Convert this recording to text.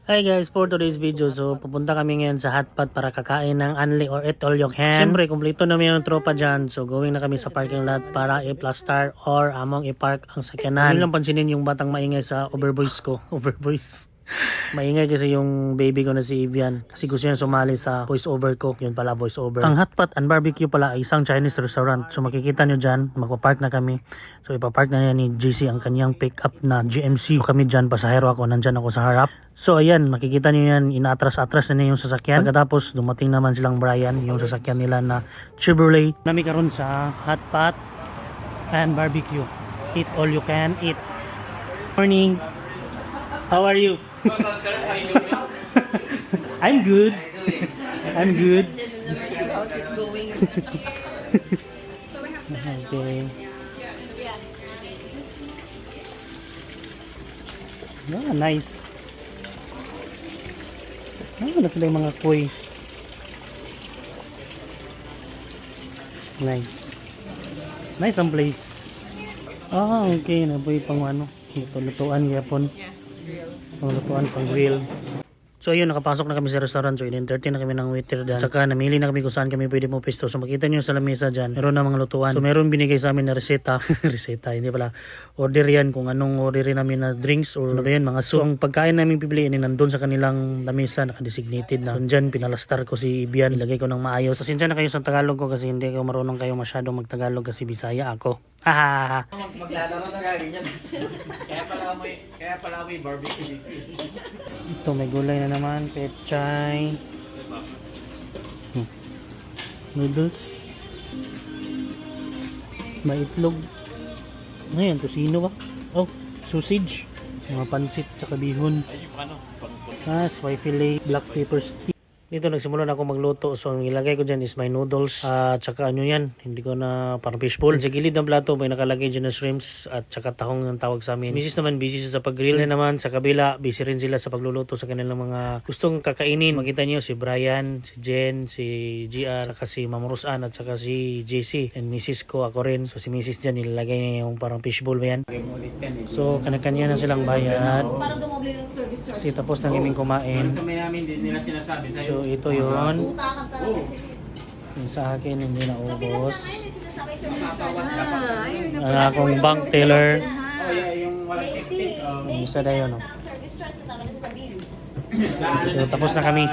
Hi guys, for today's video, so pupunta kami ngayon sa Hotpot para kakain ng Unli or Eat All You Can. Siyempre, kumpleto namin yung tropa dyan, so going na kami sa parking lot para i-plastar or among i-park ang sakyanan. Hindi lang pansinin yung batang maingay sa overvoice ko. Overvoice. Maingay kasi yung baby ko na si Evian kasi gusto niya sumali sa voice over ko. Yun pala, voice over. Ang Hotpot and Barbecue pala ay isang Chinese restaurant. So makikita nyo dyan, magpapark na kami. So ipapark na ni GC ang kanyang pick up na GMC. So kami dyan, pasahero ako, nandyan ako sa harap. So ayan, makikita nyo yan, inaatras-atras na yung sasakyan. Pagkatapos dumating naman silang Brian, yung sasakyan nila na Chevrolet. Nami karon sa Hotpot and Barbecue. Eat all you can eat. Morning. How are you? I'm good. I'm good. How's it going? Okay. Yeah, nice. Wala sila yung mga koi. Nice. Nice ang place. Ah, okay. Naboy pang ano. Lutuan yapon. Lutuan pang grill. So ayun, nakapasok na kami sa restaurant. So in-entertain na kami ng waiter dyan. Saka namili na kami kung saan kami pwede mo pesto. So makita nyo sa lamesa dyan, meron na mga lutuan. So meron binigay sa amin na reseta. Reseta, hindi pala. Order yan kung anong orderin namin na drinks or ano ba yun, mga so ang pagkain namin pipiliin ay nandun sa kanilang lamesa, nakadesignated na. So dyan, pinalastar ko si Ibian. Ilagay ko ng maayos. Pasensya na kayo sa Tagalog ko kasi hindi ko marunong kayo masyadong magtagalog kasi Bisaya ako. Hahaha. Maglalaro na kami niyan. Kaya pala may barbecue dito. Ito may gulay na naman, pechay, noodles, may itlog. Ngayon, tosino ba? Oh, sausage, mga pansit sa bihon, soy fillet, black pepper stick. Dito nagsimula na ako magluto. So ang ilagay ko dyan is my noodles at saka ano yan, hindi ko na parang fishbowl. Sa gilid ng plato may nakalagay dyan na shrimps at saka tahong ang tawag sa amin. Misis naman busy sa pag-grill. Sila naman sa kabila busy rin sila sa pagluluto sa kanilang mga gustong kakainin. Makita niyo si Brian, si Jen, si GR, saka si Ma'am Rosan at saka si JC. And misis ko, ako rin. So si misis dyan nilalagay niya yung parang fishbowl ba yan. So kanya-kanya na silang bayad. Parang dumoble yung service charge. Kasi tapos na kaming kumain. Sa may namin, hindi nila sinasabi sa'yo. So ito yon. Utakan talaga. Yung sa akin hindi Sa Pinas na naubos. ngayon, sinasabay service charge. Ang akong bank teller. Oh, yeah, yung walang tic-tic. Yung isa na yun. Service charge kasama na sa bill. So, tapos na kami.